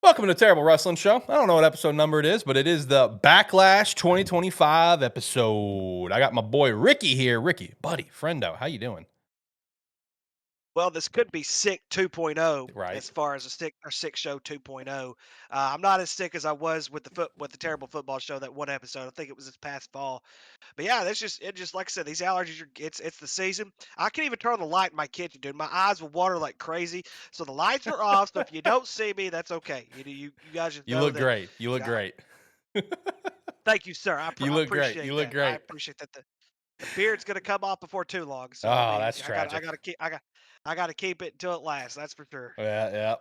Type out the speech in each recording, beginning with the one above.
Welcome to the Terrible Wrestling Show. I don't know what episode number it is, but it is the Backlash 2025 episode. I got my boy Ricky here. Ricky, buddy, friendo, how you doing? Well, this could be sick 2.0 Right. as far as a sick show 2.0. I'm not as sick as I was with the terrible football show that one episode. I think it was this past fall. But yeah, that's just like I said, these allergies are it's the season. I can't even turn on the light in my kitchen, dude. My eyes will water like crazy. So the lights are off. So if you don't see me, that's okay. You guys just You know look that. great. You look You know, great. thank you, sir. You I look great. appreciate You look that. I great. appreciate that. The beard's gonna come off before too long. So I Oh, mean, that's tragic. I gotta keep it until it lasts. That's for sure. Yeah, yeah.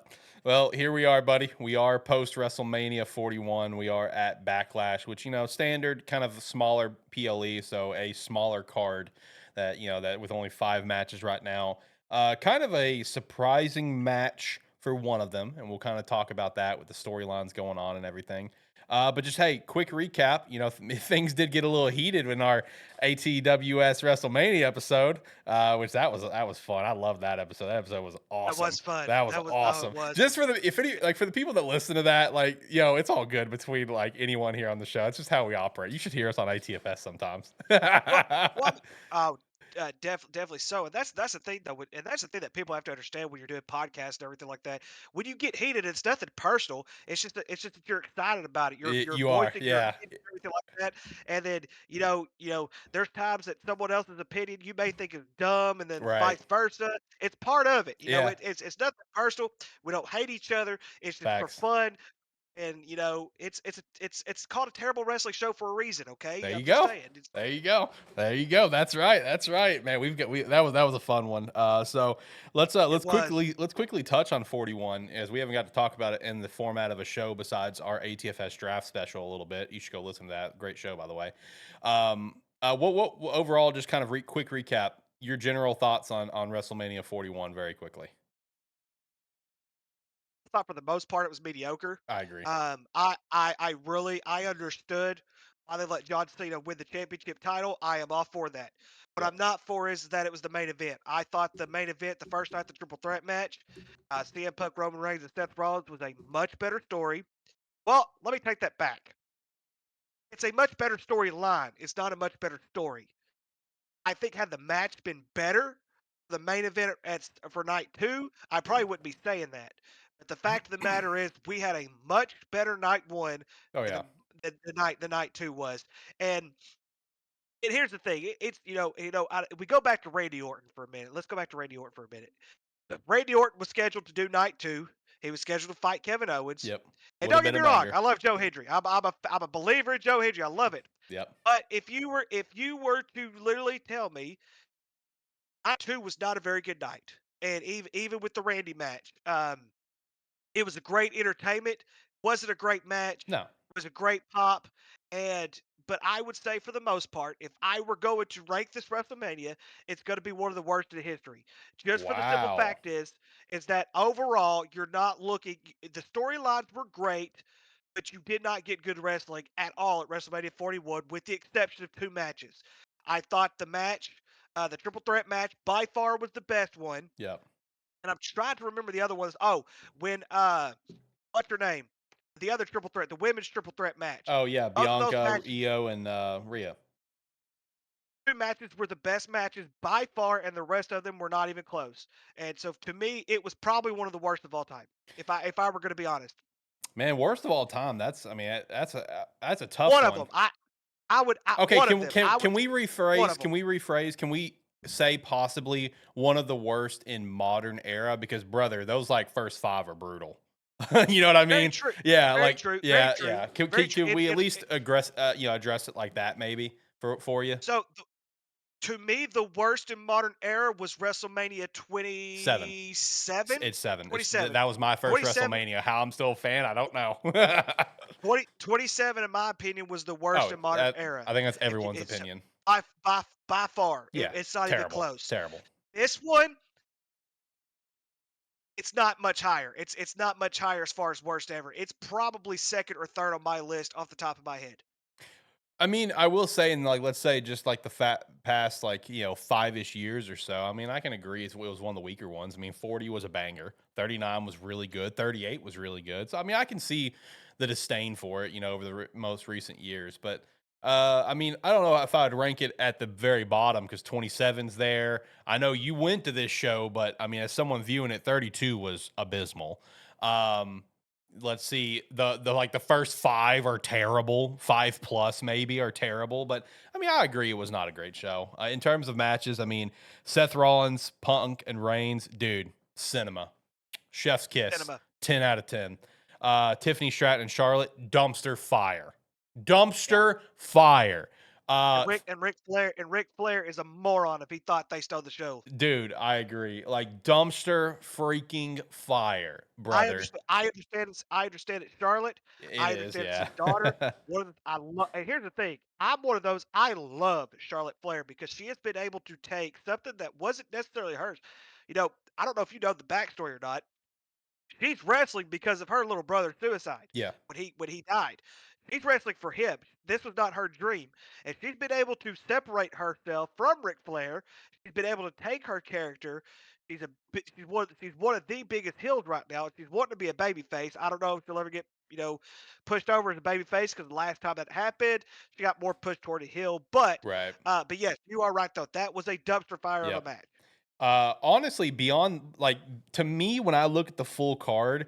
Well, here we are, buddy. We are post WrestleMania 41. We are at Backlash, which, standard kind of smaller PLE, so a smaller card that with only 5 matches right now. Kind of a surprising match for one of them, and we'll kind of talk about that with the storylines going on and everything. But just hey, quick recap. Things did get a little heated in our ATWS WrestleMania episode, which that was fun. I love that episode. That episode was That awesome. was fun. That was That was oh, it awesome. was. Just for the if any like for the people that listen to that, it's all good between like anyone here on the show. It's just how we operate. You should hear us on ATFS sometimes. Well, well, oh, definitely so, and that's the thing though, and that's the thing that people have to understand when you're doing podcasts and everything like that. When you get heated, it's nothing personal. It's just that you're excited about it. You're You are, voicing your yeah, opinion and everything like that. And then there's times that someone else's opinion you may think is dumb, and then right, vice versa. It's part of it. yeah, It's nothing personal. We don't hate each other. It's just for facts. fun. And it's called a terrible wrestling show for a reason. Okay, There you I'm just go. saying. There you go. There you go. That's right. That's right, man. That was a fun one. So let's uh It let's was. quickly let's quickly touch on 41 as we haven't got to talk about it in the format of a show besides our ATFS draft special a little bit. You should go listen to that. Great show, by the way. What overall, just kind of quick recap your general thoughts on WrestleMania 41 very quickly. Thought for the most part it was mediocre. I agree. I understood why they let John Cena win the championship title. I am all for that. What Yep. I'm not for is that it was the main event. I thought the main event, the first night, the triple threat match, CM Punk, Roman Reigns, and Seth Rollins was a much better story. Well, let me take that back. It's a much better storyline. It's not a much better story. I think had the match been better, the main event for night 2, I probably wouldn't be saying that. But the fact of the matter is we had a much better night 1 Oh than yeah. the night 2 was. And here's the thing, it's we go back to Randy Orton for a minute. Let's go back to Randy Orton for a minute. Randy Orton was scheduled to do night 2. He was scheduled to fight Kevin Owens. Yep. And Would have don't get been me a wrong, banger. I love Joe Hendry. I'm a believer in Joe Hendry. I love it. Yep. But if you were to literally tell me night 2 was not a very good night, and even with the Randy match, it was a great entertainment, wasn't a great match, No. was a great pop, and but I would say for the most part, if I were going to rank this WrestleMania, it's gonna be one of the worst in history. Just for the simple Wow. fact is that overall, you're not looking the storylines were great, but you did not get good wrestling at all at WrestleMania 41, with the exception of 2 matches. I thought the triple threat match, by far was the best one, Yep. and I'm trying to remember the other ones. Oh, when what's her name? The other triple threat, the women's triple threat match. Oh yeah, Both of those Bianca, matches, Io, and Rhea. 2 matches were the best matches by far, and the rest of them were not even close. And so to me, it was probably one of the worst of all time. If I were going to be honest, Man, worst of all time. That's a tough one of one. them, I would Okay, one of can them, can I can would we one of rephrase? them. Can we rephrase? Can we say possibly one of the worst in modern era? Because brother, those like first five are brutal. You know what I Very mean? true. Yeah, Very like true. Very yeah, true. yeah. Can Very can, true. can we at least address it like that maybe for you? So to me, the worst in modern era was WrestleMania Seven. 27? It's seven. 27. That was my first 27, WrestleMania. How I'm still a fan, I don't know. 27, in my opinion, was the worst Oh, in modern that era. I think that's It, it- everyone's it's opinion. by far. Yeah, It's not even terrible, close. terrible. This one, it's not much higher. It's not much higher as far as worst ever. It's probably second or third on my list off the top of my head. I mean, I will say in like let's say just like the past like 5-ish years or so. I mean, I can agree it was one of the weaker ones. I mean, 40 was a banger, 39 was really good, 38 was really good. So I mean, I can see the disdain for it, over the most recent years. But I mean, I don't know if I'd rank it at the very bottom because 27's there. I know you went to this show, but I mean, as someone viewing it, 32 was abysmal. Um, let's see, the like the first five are terrible, five plus maybe are terrible, but I mean I agree it was not a great show. In terms of matches, I mean Seth Rollins, Punk, and Reigns, dude, cinema, chef's kiss, Cinema. 10 out of 10. Tiffany Stratton and Charlotte, dumpster fire, Yeah. dumpster fire. And Ric Flair is a moron if he thought they stole the show. Dude, I agree, like dumpster freaking fire, brother. I understand it's Charlotte. It I is, understand it's yeah. his daughter. One of the I love and here's the thing, I'm one of those, I love Charlotte Flair because she has been able to take something that wasn't necessarily hers. I don't know if you know the backstory or not. She's wrestling because of her little brother's suicide Yeah, when he died. She's wrestling for him. This was not her dream, and she's been able to separate herself from Ric Flair. She's been able to take her character. She's one of the biggest heels right now. She's wanting to be a baby face. I don't know if she'll ever get pushed over as a baby face because the last time that happened, she got more pushed toward a heel. But right. but yes, you are right though. That was a dumpster fire of a Yep. match. Honestly, beyond like to me, when I look at the full card,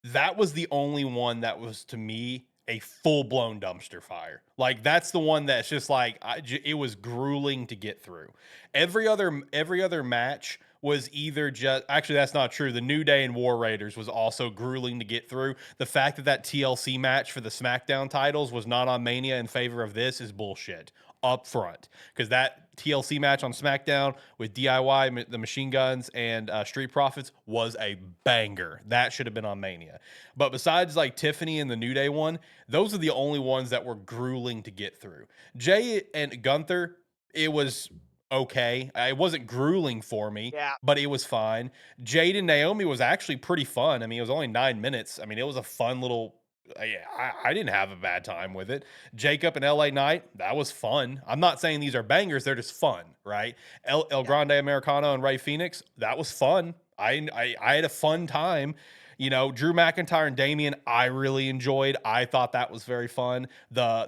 that was the only one that was to me a full blown dumpster fire. Like that's the one that's just like it was grueling to get through. Every other match was either just actually that's not true. The New Day and War Raiders was also grueling to get through. The fact that that TLC match for the SmackDown titles was not on Mania in favor of this is bullshit up front because that TLC match on SmackDown with DIY, the Machine Guns, and Street Profits was a banger. That should have been on Mania. But besides like Tiffany and the New Day one, those are the only ones that were grueling to get through. Jay and Gunther, it was okay. It wasn't grueling for me, Yeah, but it was fine. Jade and Naomi was actually pretty fun. I mean, it was only 9 minutes. I mean, it was a fun little. Yeah, I didn't have a bad time with it. Jacob and LA Knight, that was fun. I'm not saying these are bangers, they're just fun, right? El yeah. Grande Americano and Ray Phoenix, that was fun. I had a fun time. Drew McIntyre and Damian, I really enjoyed. I thought that was very fun. I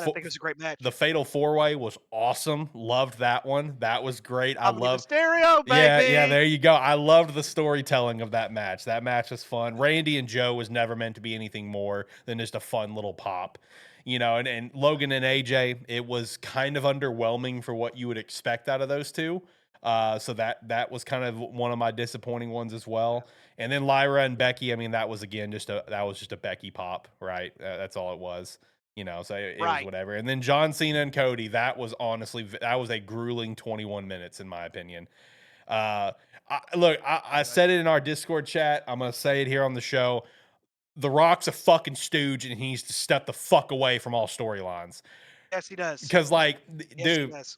think it was a great The match. Fatal Four Way was awesome. Loved that one. That was great. I Dominic love. Mysterio, Yeah, baby. there you go. I loved the storytelling of that match. That match was fun. Randy and Joe was never meant to be anything more than just a fun little pop. And Logan and AJ, it was kind of underwhelming for what you would expect out of those two. So that was kind of one of my disappointing ones as well. And then Lyra and Becky, I mean, that was again just a Becky pop, right? That's all it was. So it was Right. whatever. And then John Cena and Cody, that was honestly that was a grueling 21 minutes in my opinion. Uh, look, I Right. said it in our Discord chat. I'm gonna say it here on the show. The Rock's a fucking stooge, and he needs to step the fuck away from all storylines. Yes, he does. Because, like, Yes, he dude, does.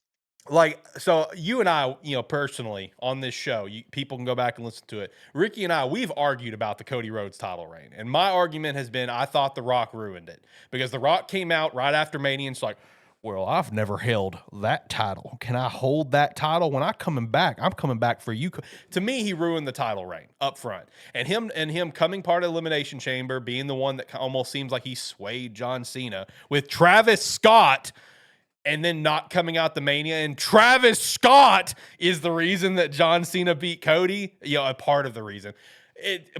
like, so you and I, personally on this show, people can go back and listen to it. Ricky and I, we've argued about the Cody Rhodes title reign, and my argument has been I thought The Rock ruined it because The Rock came out right after Mania and it's like, well, I've never held that title. Can I hold that title when I'm coming back? I'm coming back for you. To me, he ruined the title reign up front, and him coming part of Elimination Chamber, being the one that almost seems like he swayed John Cena with Travis Scott and then not coming out the Mania. And Travis Scott is the reason that John Cena beat Cody. A part of the reason.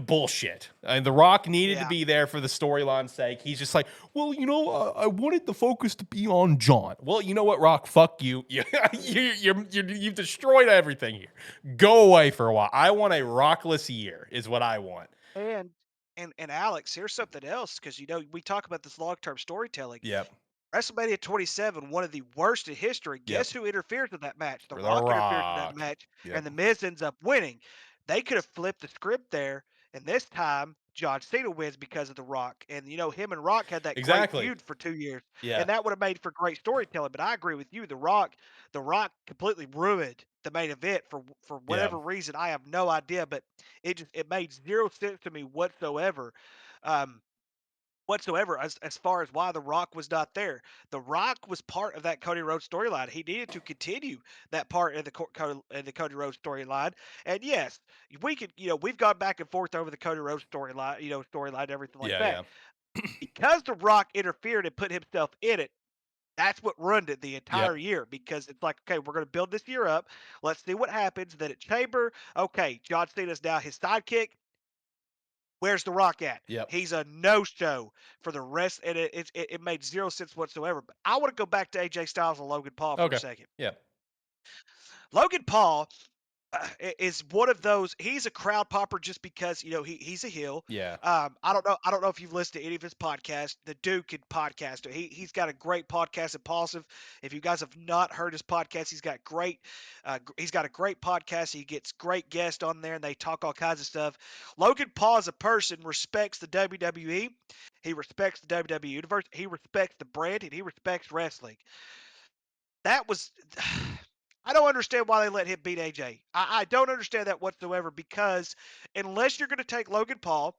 Bullshit. And The Rock needed to Yeah. be there for the storyline's sake. He's just like, well, I wanted the focus to be on John. Well, you know what, Rock? Fuck you. You've destroyed everything here. Go away for a while. I want a Rockless year, is what I want. And and Alex, here's something else because we talk about this long-term storytelling. Yep. WrestleMania 27, one of the worst in history. Yep. Guess who interferes in that match? The For The Rock interferes in that Rock. match, Yep. and The Miz ends up winning. They could have flipped the script there, and this time John Cena wins because of The Rock. And him and Rock had that great Exactly. feud for 2 years, Yeah. and that would have made for great storytelling. But I agree with you. The Rock completely ruined the main event for Yeah. whatever reason. I have no idea, but it made zero sense to me whatsoever. Um, whatsoever as far as why The Rock was not there. The Rock was part of that Cody Rhodes storyline. He needed to continue that part of the Cody Rhodes storyline. And yes, we could, we've gone back and forth over the Cody Rhodes storyline, storyline, everything like Yeah, that. yeah. Because The Rock interfered and put himself in it, that's what ruined it the Yep. entire year because it's like, okay, we're going to build this year up. Let's see what happens. Then at Chamber, okay, John Cena's now his sidekick. Where's The Rock at? Yep. He's a no-show for the rest, and it made zero sense whatsoever. But I want to go back to AJ Styles and Logan Paul for a Okay. second. Yep. Logan Paul is one of those. He's a crowd popper just because he's a heel. Yeah. I don't know if you've listened to any of his podcasts. The Duke can podcast. He's got a great podcast, Impulsive. If you guys have not heard his podcast, he's got a great podcast. He gets great guests on there, and they talk all kinds of stuff. Logan Paul as a person respects the WWE. He respects the WWE universe. He respects the brand, and he respects wrestling. That was I don't understand why they let him beat AJ. I don't understand that whatsoever because unless you're going to take Logan Paul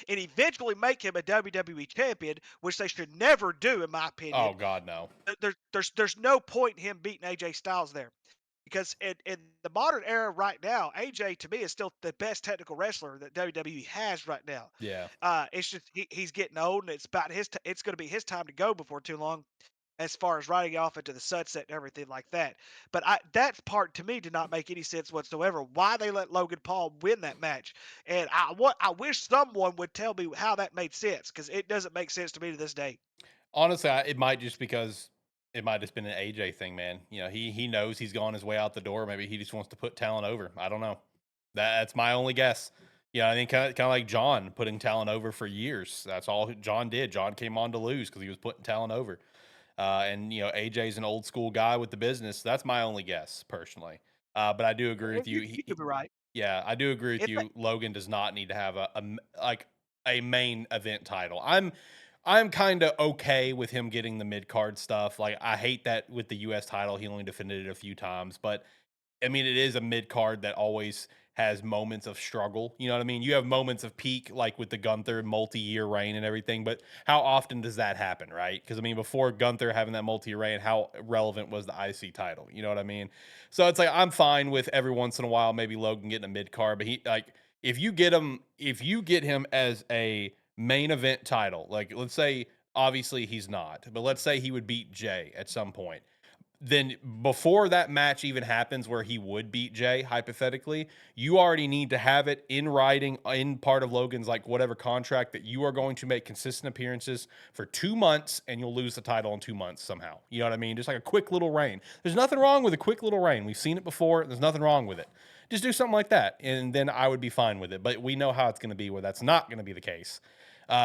and eventually make him a WWE champion, which they should never do, in my Oh opinion, God, no. there's no point in him beating AJ Styles there. Because in the modern era right now, AJ to me is still the best technical wrestler that WWE has right now. Yeah. It's just he's getting old, and it's going to be his time to go before too long as far as riding off into the sunset and everything like that. But that part to me did not make any sense whatsoever. Why they let Logan Paul win that match, and I wish someone would tell me how that made sense because it doesn't make sense to me to this day. Honestly, it might just because it might just been an AJ thing, man. You know, he knows he's gone his way out the door. Maybe he just wants to put talent over. I don't know. That's my only guess. Yeah, I think kind of like John putting talent over for years. That's all John did. John came on to lose because he was putting talent over. And AJ's an old school guy with the business. That's my only guess personally. But I do agree with you. You could be right. Yeah, I do agree with If they, you. Logan does not need to have like a main event title. I'm kind of okay with him getting the mid card stuff. Like I hate that with the US title he only defended it a few times, but I mean, it is a mid card that always has moments of struggle. You know what I mean? You have moments of peak, like with the Gunther multi-year reign and everything, but how often does that happen, right? Because I mean, before Gunther having that multi-year reign, how relevant was the IC title? You know what I mean? So it's like I'm fine with every once in a while, maybe Logan getting a mid card, but he like if you get him as a main event title, like let's say obviously he's not, but let's say he would beat Jay at some point, then before that match even happens where he would beat Jay, hypothetically, you already need to have it in writing in part of Logan's like whatever contract that you are going to make consistent appearances for 2 months and you'll lose the title in 2 months somehow. You know what I mean? Just like a quick little reign. There's nothing wrong with a quick little reign. We've seen it before. There's nothing wrong with it. Just do something like that. And then I would be fine with it. But we know how it's going to be where that's not going to be the case.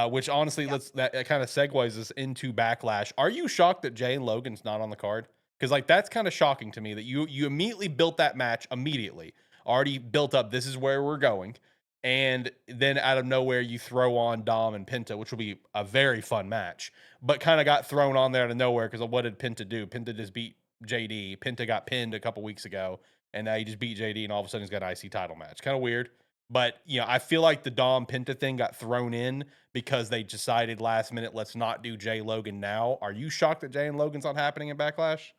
Which honestly, yeah, that kind of segues us into Backlash. Are you shocked that Jay and Logan's not on the card? Because like that's kind of shocking to me that you immediately built that match immediately, already built up. This is where we're going, and then out of nowhere you throw on Dom and Penta, which will be a very fun match, but kind of got thrown on there out of nowhere because what did Penta do? Penta just beat JD. Penta got pinned a couple weeks ago, and now he just beat JD, and all of a sudden he's got an IC title match. Kind of weird. But I feel like the Dom Penta thing got thrown in because they decided last minute, let's not do Jay Logan now. Are you shocked that Jay and Logan's not happening in Backlash?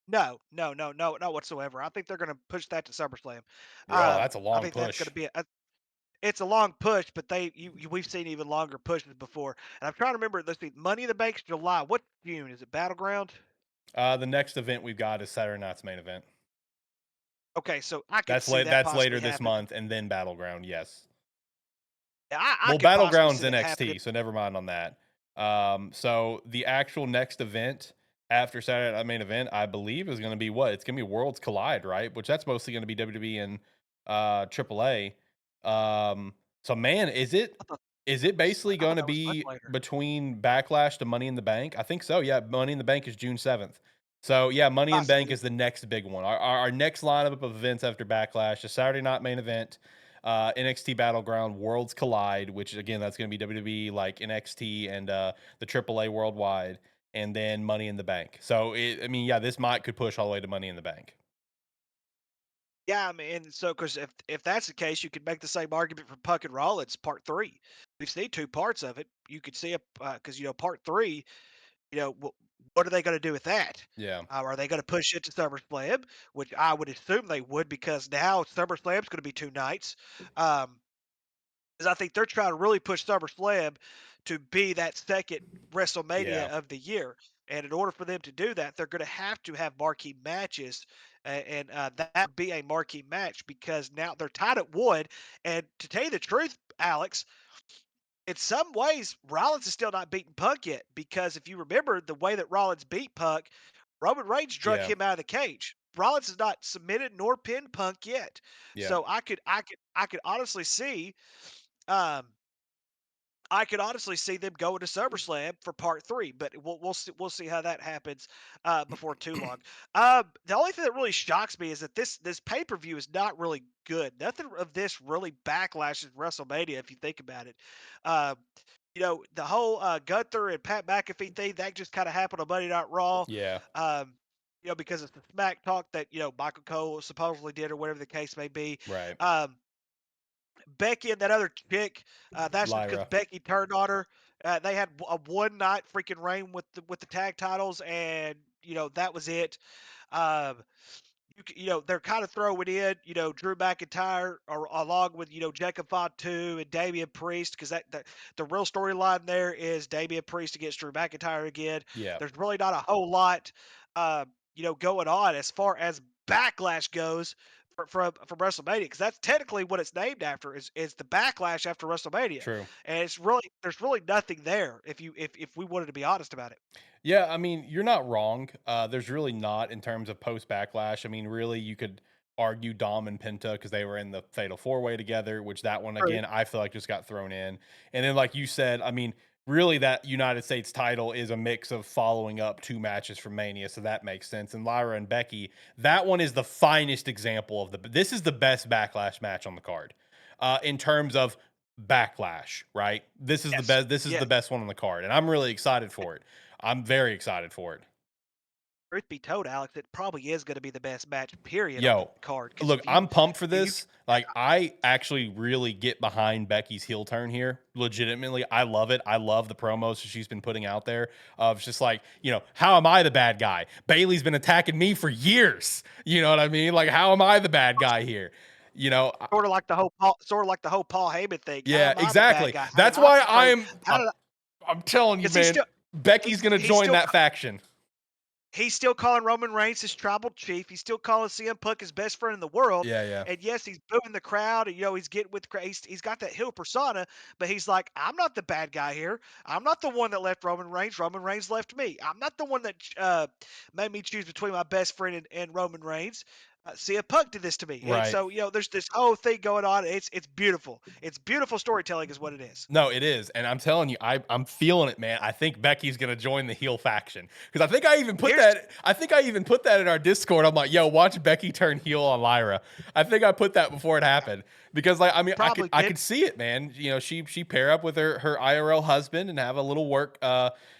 no, no, no, no, not whatsoever. I think they're going to push that to SummerSlam. Oh, that's a I long think that's going to push. be it's a long push, but we've seen even longer pushes before. And I'm trying to remember. Let's see, Money in the Bank's July. What June is it? Battleground. The next event we've got is Saturday night's main event. Okay, so I could That's see late. that That's possibly later this happening. month, and then Battleground. Yes. Yeah, I Well, could possibly Battleground's see that happening. NXT, so never mind on that. So the actual next event after Saturday Night Main Event, I believe, is going to be what? It's going to be Worlds Collide, right? Which that's mostly going to be WWE and AAA. So man, I thought is it basically I going thought to that was much be later. between Backlash to Money in the Bank? I think so. Yeah, Money in the Bank is June 7th. So yeah, Money in the Bank Possibly. is the next big one. Our next lineup of events after Backlash is Saturday Night Main Event, NXT Battleground, Worlds Collide, which again that's going to be WWE like NXT and the AAA Worldwide, and then Money in the Bank. So I mean, yeah, this might could push all the way to Money in the Bank. Yeah, I mean, and so because if that's the case, you could make the same argument for Puck and Rollins Part 3. We've seen 2 parts of it. You could see it because Part 3, what are they gonna do with that? Yeah. Are they gonna push it to SummerSlam? Which I would assume they would because now SummerSlam's gonna be 2 nights. Um 'Cause I think they're trying to really push SummerSlam to be that second WrestleMania Yeah. of the year. And in order for them to do that, they're going to have marquee matches, and that would be a marquee match because now they're tied at one. And to tell you the truth, Alex, in some ways, Rollins is still not beating Punk yet because if you remember the way that Rollins beat Punk, Roman Reigns drug Yeah. him out of the cage. Rollins has not submitted nor pinned Punk yet, Yeah. so I could honestly see. Um, I could honestly see them going to SummerSlam for Part 3, but we'll see how that happens before too long. The only thing that really shocks me is that this pay per view is not really good. Nothing of this really backlashes WrestleMania if you think about it. Uh, the whole Gunther and Pat McAfee thing that just kind of happened on Monday Night Raw. Yeah. Um, because it's the smack talk that Michael Cole supposedly did or whatever the case may be. Right. Um, Becky and that other chick, that's just because Lyra. Becky turned on her. They had a one night freaking reign with the tag titles, and that was it. Um, they're kind of throwing in, Drew McIntyre or along with, Jacob Fatu and Damian Priest, because the real storyline there is Damian Priest against Drew McIntyre again. Yeah. There's really not a whole lot, going on as far as Backlash goes from WrestleMania, because that's technically what it's named after is the Backlash after WrestleMania, True. and there's really nothing there if we wanted to be honest about it. Yeah, I mean, you're not wrong. There's really not in terms of post backlash. I mean, really, you could argue Dom and Penta because they were in the Fatal Four Way together, which that one True. again I feel like just got thrown in. And then, like you said, I mean, really, that United States title is a mix of following up 2 matches from Mania, so that makes sense. And Lyra and Becky, that one is the finest example of the. This is the best backlash match on the card, in terms of backlash. Right? This is the Yes. best. This is the Yes. best one on the card, and I'm really excited for it. I'm very excited for it. Truth be told, Alex, it probably is going to be the best match, period, on the Yo, card. Because look, if I'm pumped for you, this. Like, I actually really get behind Becky's heel turn here. Legitimately, I love it. I love the promos she's been putting out there of just like, how am I the bad guy? Bailey's been attacking me for years. You know what I mean? Like, how am I the bad guy here? You know, I- sort of like the whole Paul Heyman thing. How yeah, am I the bad exactly. guy? How did That's I why betray? How I'm, did I? I'm telling you, Because man, Becky's gonna he's join still that faction. he's still calling Roman Reigns his tribal chief. He's still calling CM Punk his best friend in the world. Yeah, yeah, And yes, he's booing the crowd, and he's getting with the crowd. He's got that heel persona, but he's like, I'm not the bad guy here. I'm not the one that left Roman Reigns. Roman Reigns left me. I'm not the one that made me choose between my best friend and Roman Reigns. CM Punk did this to me, and right. so there's this whole thing going on. It's beautiful. It's beautiful storytelling, is what it is. No, it is, and I'm telling you, I'm feeling it, man. I think Becky's gonna join the heel faction because I think I even put Here's that. I think I even put that in our Discord. I'm like, yo, watch Becky turn heel on Lyra. I think I put that before it happened because, like, I mean, probably I did. could see it, man. She pair up with her IRL husband and have a little work,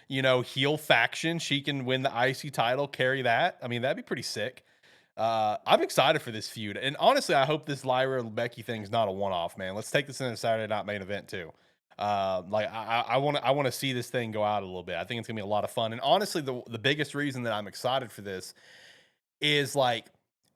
heel faction. She can win the IC title, carry that. I mean, that'd be pretty sick. I'm excited for this feud, and honestly, I hope this Lyra and Becky thing is not a one-off, man. Let's take this in a Saturday night main event too. Like I want to see this thing go out a little bit. I think it's gonna be a lot of fun, and honestly, the biggest reason that I'm excited for this is like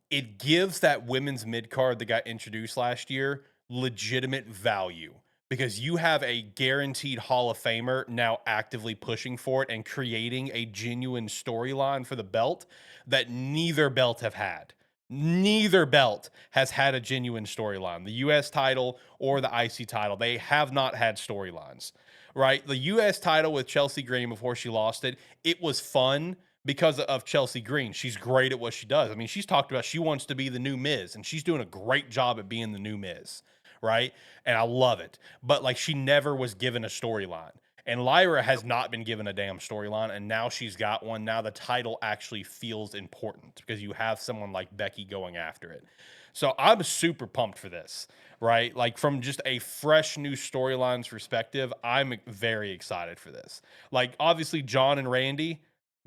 it gives that women's mid card that got introduced last year legitimate value because you have a guaranteed Hall of Famer now actively pushing for it and creating a genuine storyline for the belt that neither belt have had. Neither belt has had a genuine storyline. The US title or the IC title, they have not had storylines, right? The US title with Chelsea Green before she lost it, it was fun because of Chelsea Green. She's great at what she does. I mean, she's talked about she wants to be the new Miz, and she's doing a great job at being the new Miz, right? And I love it. But like, she never was given a storyline. And Lyra has not been given a damn storyline, and now she's got one. Now the title actually feels important because you have someone like Becky going after it. So I'm super pumped for this, right? Like, from just a fresh new storylines perspective, I'm very excited for this. Like, obviously, John and Randy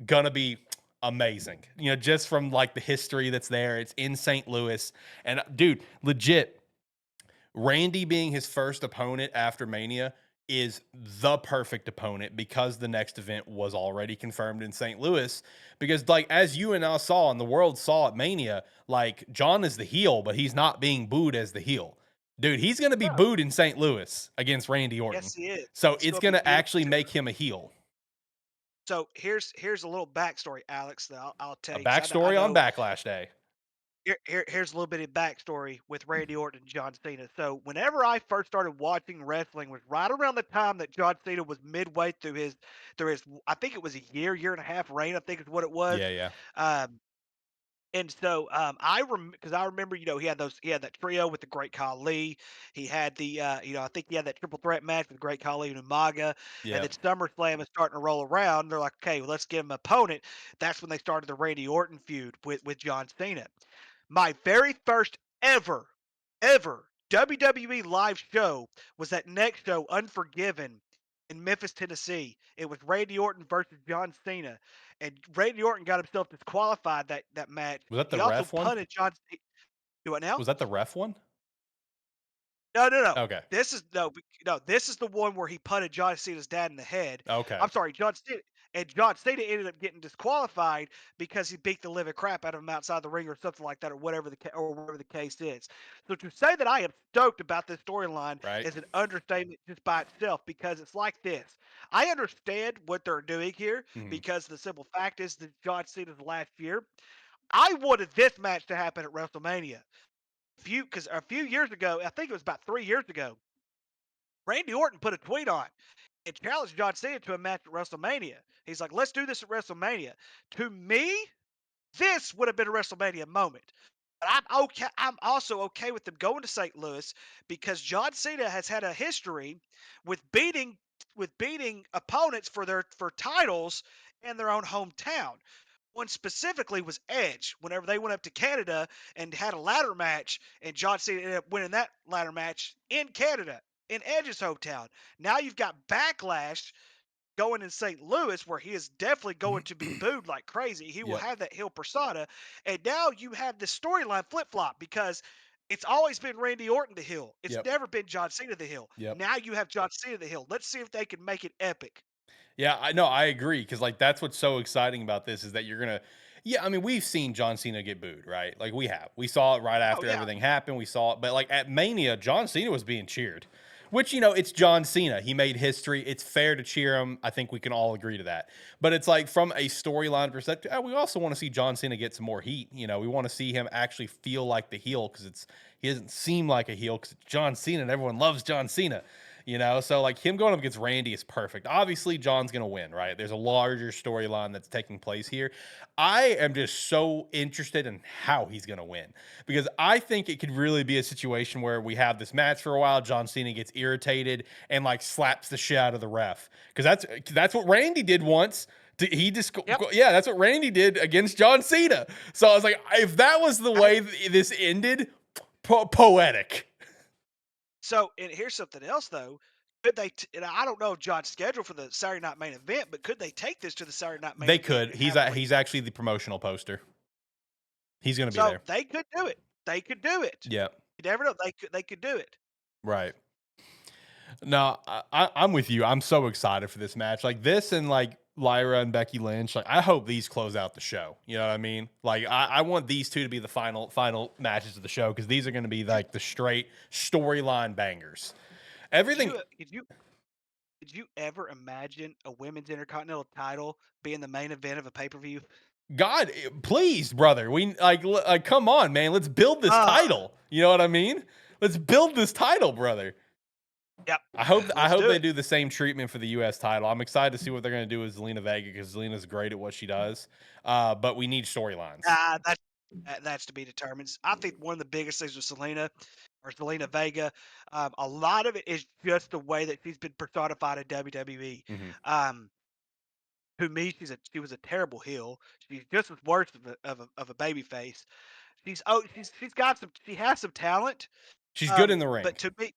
gonna be amazing. You know, just from like the history that's there. It's in St. Louis. And dude, legit, Randy being his first opponent after Mania is the perfect opponent because the next event was already confirmed in St. Louis. Because, like, as you and I saw and the world saw at Mania, like, John is the heel, but he's not being booed as the heel. Dude, he's going to be No. booed in St. Louis against Randy Orton. Yes, he is. So It's it's gonna be going to beautiful actually too. make him a heel. So here's a little backstory, Alex, that I'll tell A you, 'cause I backstory on know Backlash Day. here's a little bit of backstory with Randy Orton and John Cena. So whenever I first started watching wrestling was right around the time that John Cena was midway through his I think it was a year and a half reign, I think is what it was. Yeah, yeah. Um, And so, because I remember, he had that trio with the Great Khali. He had I think he had that triple threat match with Great Khali and Umaga. And then Yep. SummerSlam is starting to roll around. They're like, okay, well, let's give him an opponent. That's when they started the Randy Orton feud with John Cena. My very first ever WWE live show was that next show, Unforgiven, in Memphis, Tennessee. It was Randy Orton versus John Cena, and Randy Orton got himself disqualified that match. Was that He the also ref one? punted John. Do what now? Was that the ref one? No, no, no. Okay. This is no, no. This is the one where he punted John Cena's dad in the head. Okay. I'm sorry, John Cena ended up getting disqualified because he beat the living crap out of him outside the ring or something like that, or whatever the case is. So to say that I am stoked about this storyline Right. is an understatement just by itself because it's like this. I understand what they're doing here Mhm. because the simple fact is that John Cena's last year. I wanted this match to happen at WrestleMania because a few years ago, I think it was about 3 years ago, Randy Orton put a tweet on and challenged John Cena to a match at WrestleMania. He's like, let's do this at WrestleMania. To me, this would have been a WrestleMania moment. But I'm okay. I'm also okay with them going to St. Louis because John Cena has had a history with beating opponents for titles in their own hometown. One specifically was Edge. Whenever they went up to Canada and had a ladder match, and John Cena ended up winning that ladder match in Canada, in Edge's hometown. Now you've got Backlash going in St. Louis, where he is definitely going to be booed like crazy. He will Yep. have that heel persona, and now you have this storyline flip flop because it's always been Randy Orton the heel. It's Yep. never been John Cena the heel. Yep. Now you have John Cena the heel. Let's see if they can make it epic. Yeah, I know, I agree because like that's what's so exciting about this is that you're gonna yeah, I mean, we've seen John Cena get booed, right? Like we have. We saw it right Oh after yeah, everything happened. We saw it, but like at Mania, John Cena was being cheered. Which, it's John Cena. He made history. It's fair to cheer him. I think we can all agree to that. But it's like from a storyline perspective, we also want to see John Cena get some more heat. We want to see him actually feel like the heel because he doesn't seem like a heel because it's John Cena and everyone loves John Cena. So like him going up against Randy is perfect. Obviously, John's gonna win, right? There's a larger storyline that's taking place here. I am just so interested in how he's gonna win because I think it could really be a situation where we have this match for a while. John Cena gets irritated and like slaps the shit out of the ref because that's what Randy did once. He just yep. yeah, that's what Randy did against John Cena. So I was like, if that was the way this ended, poetic. So, and here's something else though. Could they? And I don't know John's schedule for the Saturday Night Main Event, but could they take this to the Saturday Night Main They Event could. and have it He's rematch? actually the promotional poster. He's gonna be So there. they could do it. They could do it. Yeah. You never know. They could do it. Right. No, I'm with you. I'm so excited for this match. Like this and like Lyra and Becky Lynch. Like I hope these close out the show. You know what I mean? Like I want these two to be the final matches of the show because these are going to be like the straight storyline bangers. Could Everything. you? Could you ever imagine a women's intercontinental title being the main event of a pay per view? God, please, brother. We like come on, man. Let's build this Ah, title. You know what I mean? Let's build this title, brother. yep. I Let's hope do they it. do the same treatment for the U.S. title. I'm excited to see what they're going to do with Zelina Vega because Zelina's great at what she does. But we need storylines. That's to be determined. I think one of the biggest things with Selena Vega, a lot of it is just the way that she's been personified in WWE. Hmm. Um, to me, she was a terrible heel. She's just as worse of a baby face. She has some talent. She's good in the ring. But to me,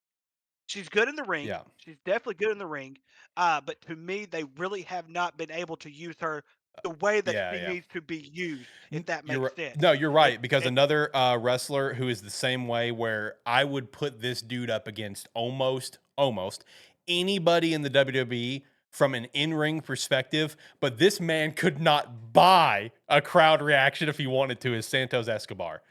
she's good in the ring. Yeah. She's definitely good in the ring. But to me, they really have not been able to use her the way that Yeah, she yeah. needs to be used, if that You're makes no, sense. you're It right because it another wrestler who is the same way, where I would put this dude up against almost anybody in the WWE from an in-ring perspective, but this man could not buy a crowd reaction if he wanted to. Is Santos Escobar?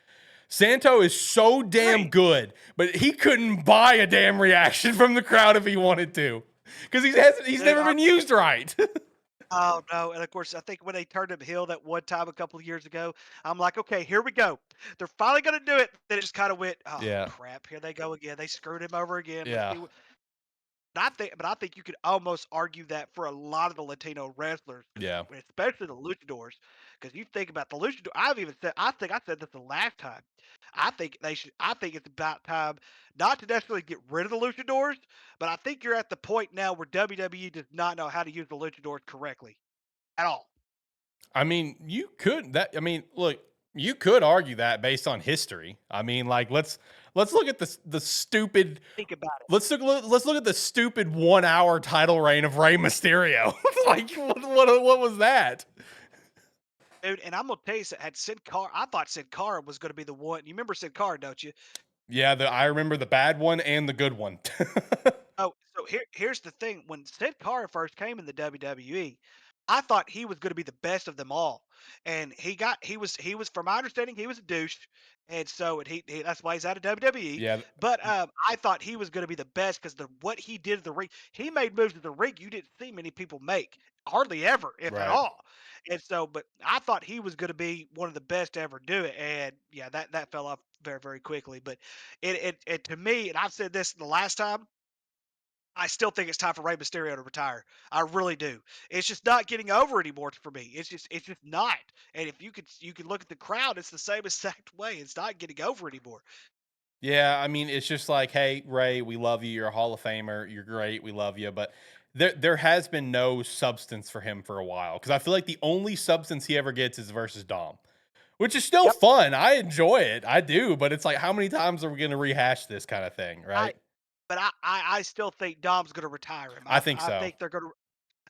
Santo is so damn agree. good, but he couldn't buy a damn reaction from the crowd if he wanted to, because he's Dude, never been used right. oh, no, and of course, I think when they turned him heel that one time a couple of years ago, I'm like, "Okay, here we go. They're finally gonna do it." Then it just kinda went, "Oh, Yeah, crap, here they go again. They screwed him over again. Let's yeah, see what." But I think you could almost argue that for a lot of the Latino wrestlers, yeah. especially the luchadors, because you think about the luchador. I've even said, I think I said this the last time. I think they should. I think it's about time not to necessarily get rid of the luchadors, but I think you're at the point now where WWE does not know how to use the luchadors correctly at all. I mean, you could that I mean, look, you could argue that based on history. I mean, like let's look at the stupid Think about it, let's look at the stupid 1 hour title reign of Rey Mysterio. Like what was that? dude. And I'm gonna tell you, had Sin Cara, I thought Sin Cara was gonna be the one. You remember Sin Cara, don't you? Yeah, I remember the bad one and the good one. Oh, so here's the thing. When Sid Cara first came in the WWE, I thought he was going to be the best of them all, and he was from my understanding he was a douche, and so that's why he's out of WWE. Yeah, But I thought he was going to be the best because the what he did at the ring, he made moves at the ring you didn't see many people make, hardly ever, if at right. all. And so, but I thought he was going to be one of the best to ever do it, and yeah, that fell off very very quickly. But it to me, and I've said this the last time. I still think it's time for Rey Mysterio to retire. I really do. It's just not getting over anymore for me. It's just not. And if you can look at the crowd, it's the same exact way. It's not getting over anymore. Yeah, I mean, it's just like, hey, Ray, we love you. You're a Hall of Famer. You're great. We love you. But there has been no substance for him for a while, because I feel like the only substance he ever gets is versus Dom, which is still Yep. fun. I enjoy it. I do. But it's like, how many times are we going to rehash this kind of thing? I Right. but I still think Dom's going to retire him. I I think I so. think they're going to.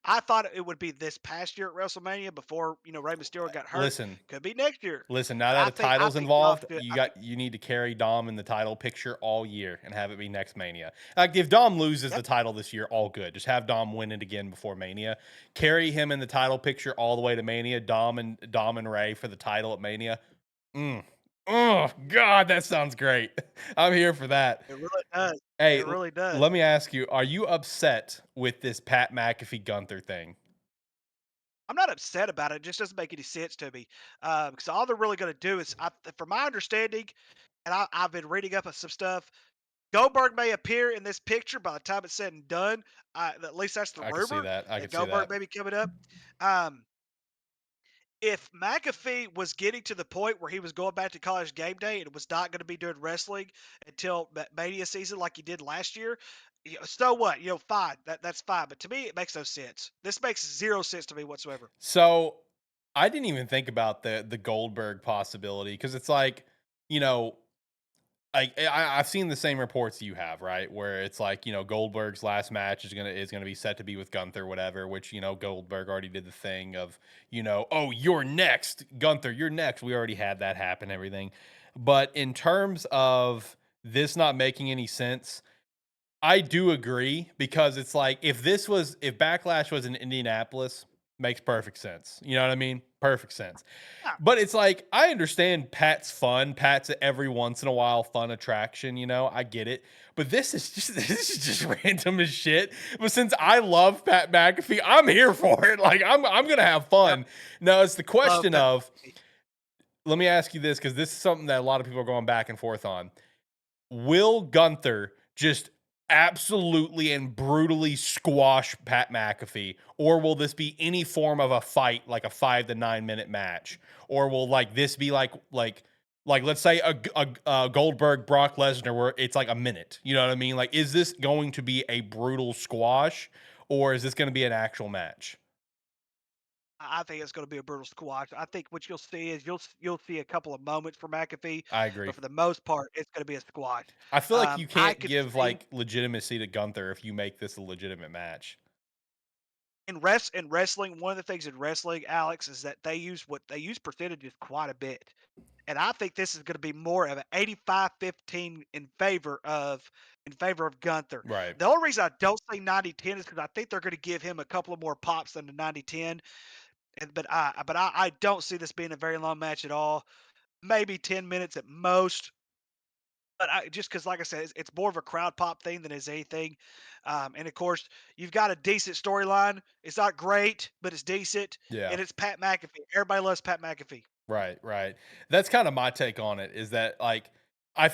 I thought it would be this past year at WrestleMania before Rey Mysterio got hurt. Listen, Could be next year. Listen, now But that I a think I title's think Dom's involved, good. I think you need to carry Dom in the title picture all year and have it be next Mania. Like if Dom loses the yep. title this year, all good. Just have Dom win it again before Mania. Carry him in the title picture all the way to Mania. Dom and Ray for the title at Mania. Mm. Oh God, that sounds great. I'm here for that. It really does. Hey, It really does. let me ask you: are you upset with this Pat McAfee Gunther thing? I'm not upset about it. It just doesn't make any sense to me. Because all they're really going to do is, from my understanding, and I've been reading up on some stuff. Goldberg may appear in this picture by the time it's said and done. At least that's the I could see rumor that. I that could see Goldberg that. may be coming up. Um, if McAfee was getting to the point where he was going back to college game day and was not going to be doing wrestling until Mania season like he did last year, so what? Fine. That's fine. But to me, it makes no sense. This makes zero sense to me whatsoever. So I didn't even think about the Goldberg possibility, because it's like, you know, I've seen the same reports you have, right? Where it's like, Goldberg's last match is gonna be set to be with Gunther, whatever. Which Goldberg already did the thing of, oh, you're next, Gunther, you're next. We already had that happen, everything. But in terms of this not making any sense, I do agree, because it's like, if Backlash was in Indianapolis, makes perfect sense. You know what I mean? Perfect sense. Yeah. But it's like, I understand Pat's fun. Pat's a every once in a while fun attraction, I get it. But this is just this is just random as shit. But since I love Pat McAfee, I'm here for it. Like I'm gonna have Yep. fun. Now it's the Love question Pat of, McAfee. let me ask you this, because this is something that a lot of people are going back and forth on. Will Gunther just absolutely and brutally squash Pat McAfee, or will this be any form of a fight, like a 5 to 9 minute match, or will this be like let's say a Goldberg Brock Lesnar, where it's like a minute? You know what I mean? Like, is this going to be a brutal squash, or is this going to be an actual match? I think it's going to be a brutal squash. I think what you'll see is you'll see a couple of moments for McAfee, I agree. but for the most part, it's going to be a squash. I feel like you I can't could give see. like legitimacy to Gunther if you make this a legitimate match. in wrestling, one of the things in wrestling, Alex, is that they use percentages quite a bit. And I think this is going to be more of an 85-15 in favor of Gunther. Right. The only reason I don't say 90-10 is because I think they're going to give him a couple of more pops than the 90-10. I don't see this being a very long match at all. Maybe 10 minutes at most. But I just because, like I said, it's more of a crowd pop thing than is anything. And of course, you've got a decent storyline. It's not great, but it's decent, Yeah. and it's Pat McAfee. Everybody loves Pat McAfee. Right, right. That's kind of my take on it is that like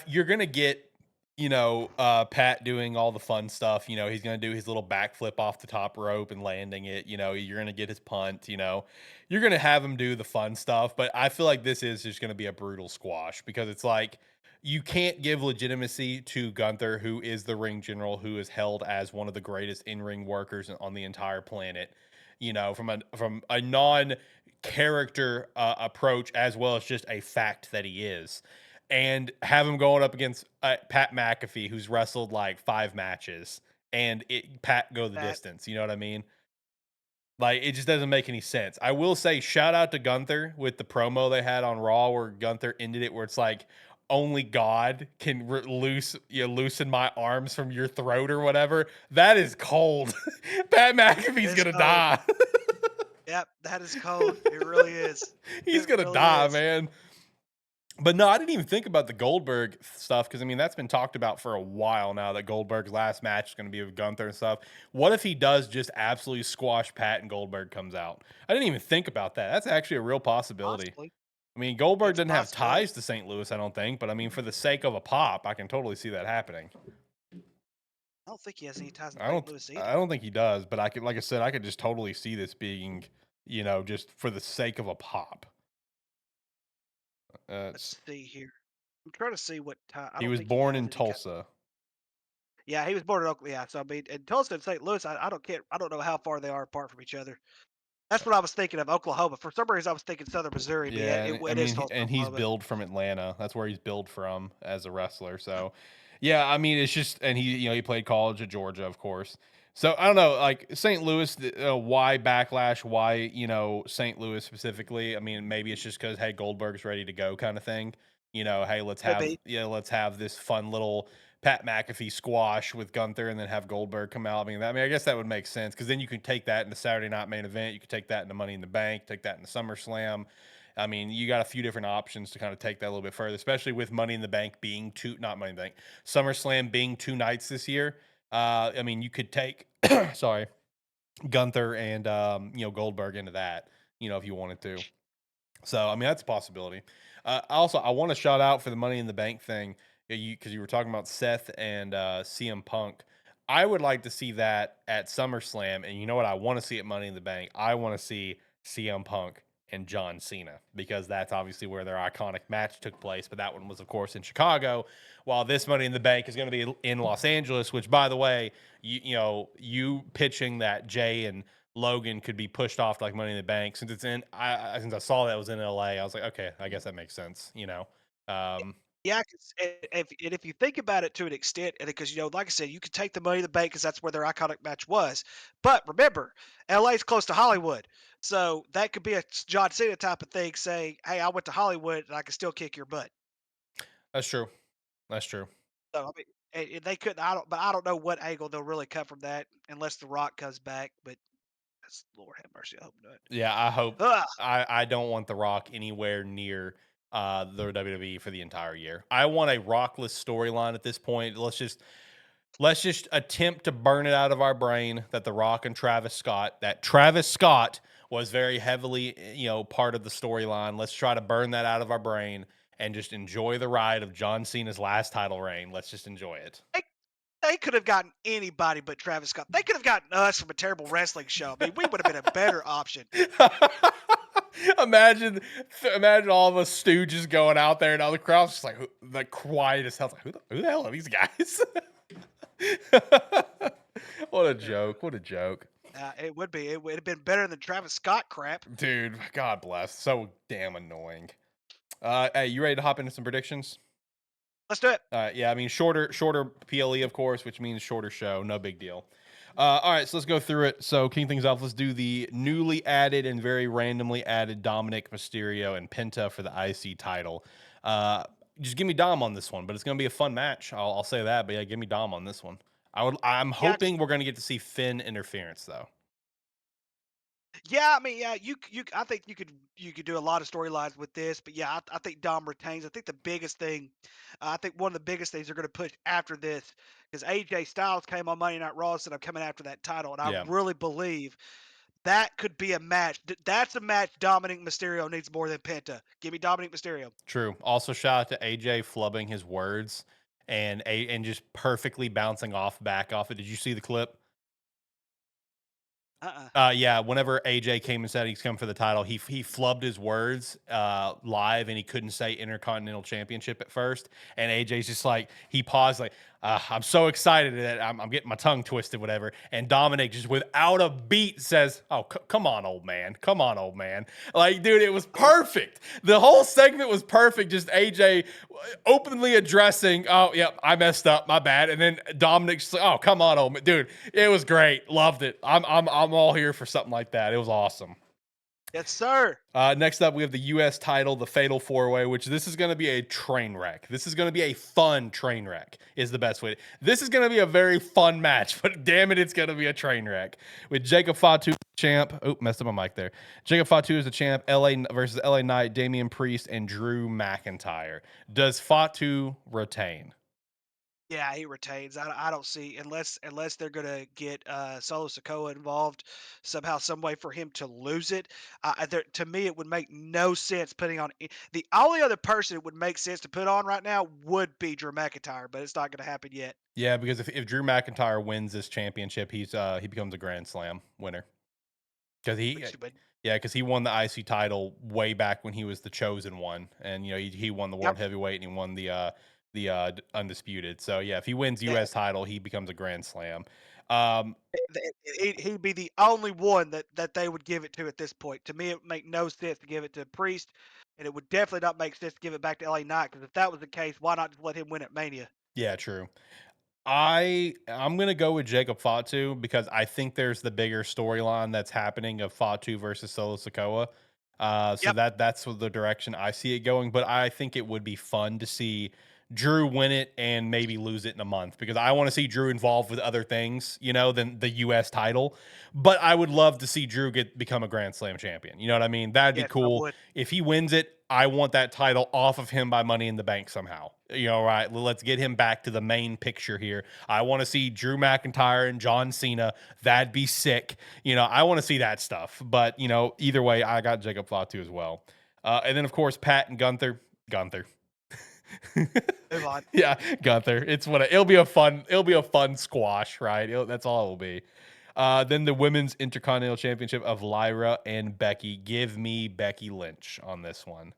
you're going to get Pat doing all the fun stuff, he's going to do his little backflip off the top rope and landing it, you're going to get his punt, you're going to have him do the fun stuff, but I feel like this is just going to be a brutal squash because it's like you can't give legitimacy to Gunther, who is the ring general, who is held as one of the greatest in-ring workers on the entire planet, from a non character approach as well as just a fact that he is, and have him going up against Pat McAfee, who's wrestled like 5 matches, and Pat go the That distance. You know what I mean? Like it just doesn't make any sense. I will say shout out to Gunther with the promo they had on Raw where Gunther ended it where it's like only God can loosen my arms from your throat or whatever. That is cold. Pat McAfee's is gonna cold. die. Yep, that is cold. It really is. He's It gonna really die, is. man. But no, I didn't even think about the Goldberg stuff because I mean that's been talked about for a while now that Goldberg's last match is going to be with Gunther and stuff. What if he does just absolutely squash Pat and Goldberg comes out? I didn't even think about that. That's actually a real possibility. Possibly. I mean, Goldberg It's a doesn't have possibility. ties to St. Louis, I don't think, but I mean, for the sake of a pop, I can totally see that happening. I don't think he has any ties in I St. don't, Louis I either. don't think he does, but I could, like I said, I could just totally see this being, just for the sake of a pop. Let's see here. I'm trying to see what tie. I He don't was think he born has in any. Tulsa. Yeah, he was born in Oakland. Yeah, so I mean, in Tulsa and St. Louis, I don't know how far they are apart from each other. That's what I was thinking of, Oklahoma. For some reason, I was thinking Southern Missouri, but yeah, Yeah, and I it is mean, Tulsa, and he's Oklahoma. billed from Atlanta. That's where he's billed from as a wrestler. So, yeah, I mean, it's just, and he played college at Georgia, of course. So I don't know, like St. Louis, why Backlash? Why St. Louis specifically? I mean, maybe it's just because hey, Goldberg's ready to go, kind of thing. Hey, Could be. let's have this fun little Pat McAfee squash with Gunther, and then have Goldberg come out. I guess that would make sense because then you can take that in the Saturday Night Main Event. You could take that in the Money in the Bank. Take that in the SummerSlam. I mean, you got a few different options to kind of take that a little bit further, especially with Money in the Bank being not Money in the Bank, SummerSlam being 2 nights this year. I mean, you could take, sorry, Gunther and Goldberg into that, if you wanted to. So, I mean, that's a possibility. Also, I want to shout out for the Money in the Bank thing, because you were talking about Seth and CM Punk. I would like to see that at SummerSlam, and you know what? I want to see at Money in the Bank. I want to see CM Punk and John Cena because that's obviously where their iconic match took place. But that one was, of course, in Chicago. While this Money in the Bank is going to be in Los Angeles, which, by the way, you pitching that Jay and Logan could be pushed off to like Money in the Bank since it's in. Since I saw that it was in LA, I was like, okay, I guess that makes sense. Um, Yeah, 'cause if you think about it to an extent, and because like I said, you could take the Money in the Bank because that's where their iconic match was. But remember, LA is close to Hollywood, so that could be a John Cena type of thing, saying, "Hey, I went to Hollywood and I can still kick your butt." that's true. That's true. So I mean, they couldn't. I don't know what angle they'll really cut from that unless The Rock comes back. But that's Lord have mercy, I hope not. Yeah, I hope. Ugh, I don't want The Rock anywhere near the WWE for the entire year. I want a Rockless storyline at this point. Let's just attempt to burn it out of our brain that The Rock and Travis Scott was very heavily, part of the storyline. Let's try to burn that out of our brain and just enjoy the ride of John Cena's last title reign. Let's just enjoy it. they, they could have gotten anybody but Travis Scott. They could have gotten us from a terrible wrestling show. I mean, we would have been a better option. imagine, imagine all of us stooges going out there and all the crowd's just like the quietest hell. Like, who the hell are these guys? What a joke! What a joke, It would be. It would have been better than Travis Scott crap. dude. God bless. So damn annoying. Hey, you ready to hop into some predictions? Let's do it. Yeah, I mean shorter PLE, of course, which means shorter show. No big deal. All right, so let's go through it. So, kicking things off, let's do the newly added and very randomly added Dominic Mysterio and Penta for the IC title. Uh, just give me Dom on this one, but it's going to be a fun match. I'll say that. But yeah, give me Dom on this one. I'm Yeah, hoping we're going to get to see Finn interference though. yeah. I mean, yeah. I think you could do a lot of storylines with this, but yeah, I think Dom retains. I think the biggest thing, I think one of the biggest things they're going to push after this, because AJ Styles came on Monday Night Raw and said I'm coming after that title, and I Yeah, really believe that could be a match. That's a match Dominic Mysterio needs more than Penta. Give me Dominic Mysterio. true. Also, shout out to AJ flubbing his words and just perfectly bouncing off back off it. Did you see the clip? Uh-uh. Yeah, whenever AJ came and said he's coming for the title, he flubbed his words live, and he couldn't say Intercontinental Championship at first. And AJ's just like he paused, like I'm so excited that I'm getting my tongue twisted, whatever. And Dominic just without a beat says, "Oh, come on, old man, come on, old man." Like, dude, it was perfect. The whole segment was perfect. Just AJ openly addressing, "Oh, yeah, I messed up, my bad," and then Dominic's like, "Oh, come on, old man, dude." It was great. Loved it. I'm all here for something like that. It was awesome. Yes, sir. Next up, we have the U.S. title, the Fatal Four Way, which this is going to be a train wreck. This is going to be a fun train wreck, is the best way. This is going to be a very fun match, but damn it, it's going to be a train wreck. With Jacob Fatu, champ. Oh, messed up my mic there. Jacob Fatu is the champ. LA versus LA Knight, Damian Priest, and Drew McIntyre. Does Fatu retain? Yeah, he retains. I don't see unless they're gonna get Solo Sokoa involved somehow, some way for him to lose it. To me, it would make no sense putting on the only other person it would make sense to put on right now would be Drew McIntyre, but it's not going to happen yet. Yeah, because if Drew McIntyre wins this championship, he becomes a Grand Slam winner. Because Which would, yeah, because he won the IC title way back when he was the chosen one, and he won the yep, world heavyweight and he won undisputed. So yeah, if he wins yeah, US title, he becomes a Grand Slam. Um, he'd be the only one that they would give it to at this point. To me, it would make no sense to give it to Priest, and it would definitely not make sense to give it back to LA Knight. Because if that was the case, why not just let him win at Mania? yeah, true. I'm gonna go with Jacob Fatu because I think there's the bigger storyline that's happening of Fatu versus Solo Sikoa. So Yep. that's the direction I see it going. But I think it would be fun to see Drew win it and maybe lose it in a month because I want to see Drew involved with other things, than the US title. But I would love to see Drew become a Grand Slam champion. You know what I mean? That'd be Yes, I cool. would. If he wins it, I want that title off of him by Money in the Bank somehow. Right? Let's get him back to the main picture here. I want to see Drew McIntyre and John Cena. That'd be sick. I want to see that stuff. But either way, I got Jacob Fatu as well. And then of course Pat and Gunther. Move on. Yeah, Gunther. It'll be a fun squash, right? That's all it will be. Then the women's intercontinental championship of Lyra and Becky. Give me Becky Lynch on this one.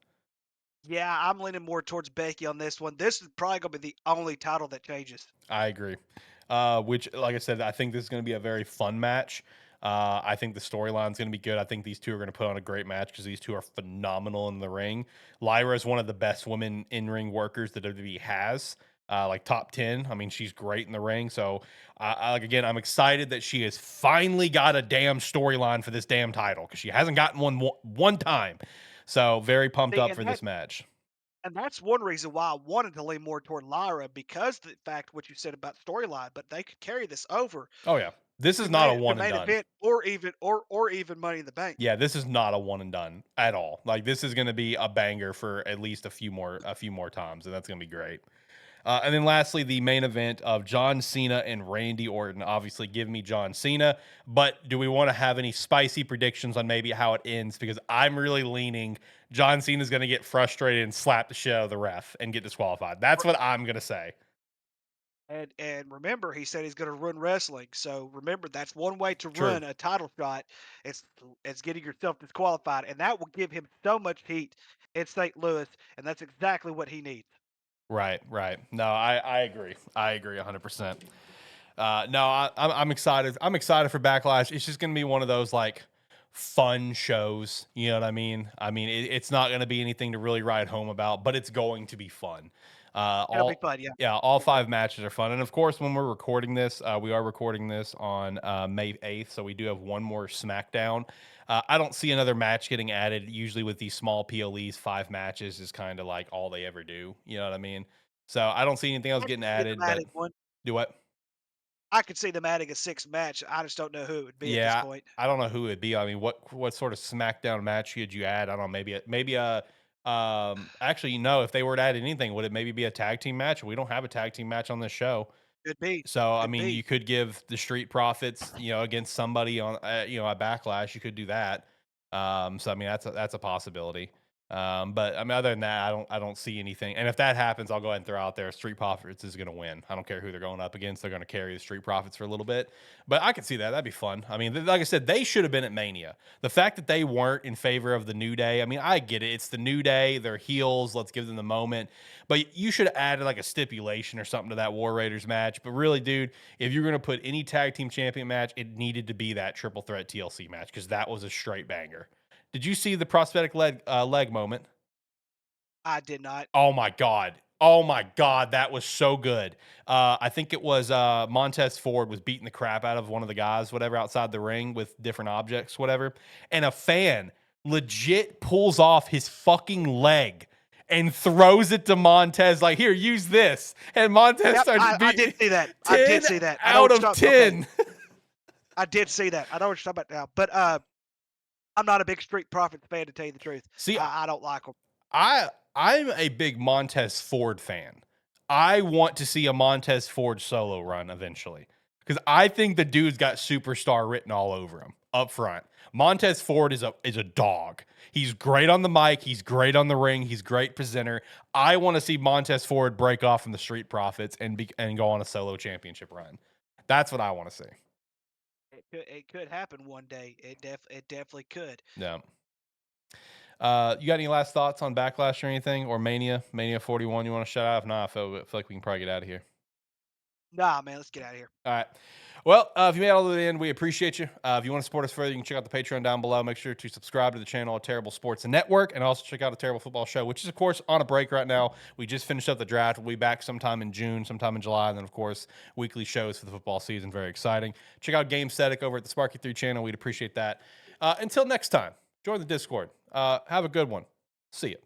Yeah, I'm leaning more towards Becky on this one. This is probably going to be the only title that changes. I agree. Which, like I said, I think this is going to be a very fun match. I think the storyline is going to be good. I think these two are going to put on a great match because these two are phenomenal in the ring. Lyra is one of the best women in ring workers that WWE has. Like top 10. I mean, she's great in the ring. So, again, I'm excited that she has finally got a damn storyline for this damn title because she hasn't gotten one time. So, very pumped See, up for this match. and that's one reason why I wanted to lean more toward Lyra because the fact what you said about storyline, but they could carry this over Oh yeah, this is to not a to one and main done. event or even Money in the Bank. Yeah, this is not a one and done at all. Like this is going to be a banger for at least a few more times, and that's going to be great. And then lastly, the main event of John Cena and Randy Orton. Obviously, give me John Cena, but do we want to have any spicy predictions on maybe how it ends? Because I'm really leaning John Cena is going to get frustrated and slap the shit out of the ref and get disqualified. That's what I'm going to say. And remember, he said he's going to run wrestling. So remember, that's one way to True. run a title shot. It's getting yourself disqualified, and that will give him so much heat in St. Louis, and that's exactly what he needs. Right, right. No, I agree. I agree 100%. No, I'm excited. I'm excited for Backlash. It's just going to be one of those like fun shows. You know what I mean? I mean, it's not going to be anything to really write home about, but it's going to be fun. It'll be All fun. Yeah, yeah, all be fun. 5 matches are fun, and of course, when we're recording this, we are recording this on May 8th, so we do have one more SmackDown. I don't see another match getting added. Usually, with these small PLEs, 5 matches is kind of like all they ever do. You know what I mean? So I don't see anything else I getting could see them added. But adding one. do what? I could see them adding a sixth match. I just don't know who it would be at this Yeah, point. I don't know who it'd be. I mean, what sort of SmackDown match could you add? I don't know. Maybe a actually, no. If they were to add anything, would it maybe be a tag team match? We don't have a tag team match on this show. Could be. So, I Could mean, be. you could give the Street Profits, against somebody on, a Backlash. You could do that. So I mean, that's a possibility. But I mean, other than that, I don't see anything. And if that happens, I'll go ahead and throw out there: Street Profits is going to win. I don't care who they're going up against; they're going to carry the Street Profits for a little bit. But I could see that. That'd be fun. I mean, like I said, they should have been at Mania. The fact that they weren't in favor of the New Day, I mean, I get it. It's the New Day. They're heels. Let's give them the moment. But you should have added like a stipulation or something to that War Raiders match. But really, dude, if you're going to put any tag team champion match, it needed to be that triple threat TLC match because that was a straight banger. Did you see the prosthetic leg moment? I did not. Oh my god. Oh my god, that was so good. I think it was Montez Ford was beating the crap out of one of the guys, whatever, outside the ring with different objects, whatever. And a fan legit pulls off his fucking leg and throws it to Montez, like, here, use this. And Montez Yep, starts I did beating see that. I 10 did see that. I know out what you're of talking. Okay, 10. I did see that. I know what you're talking about now. But I'm not a big Street Profits fan to tell you the truth. See, I don't like them. I I'm a big Montez Ford fan. I want to see a Montez Ford solo run eventually because I think the dude's got superstar written all over him up front. Montez Ford is a dog. He's great on the mic. He's great on the ring. He's great presenter. I want to see Montez Ford break off from the Street Profits and go on a solo championship run. That's what I want to see. It could happen one day. It definitely could. Yeah. You got any last thoughts on Backlash or anything, or Mania 41? You want to shout out? If not, I feel like we can probably get out of here. Nah, man, let's get out of here. All right. Well, if you made it all the way to the end, we appreciate you. If you want to support us further, you can check out the Patreon down below. Make sure to subscribe to the channel at Terrible Sports Network, and also check out a Terrible Football Show, which is, of course, on a break right now. We just finished up the draft. We'll be back sometime in June, sometime in July, and then, of course, weekly shows for the football season. Very exciting. Check out Game Static over at the Sparky 3 channel. We'd appreciate that. Until next time, join the Discord. Have a good one. See you.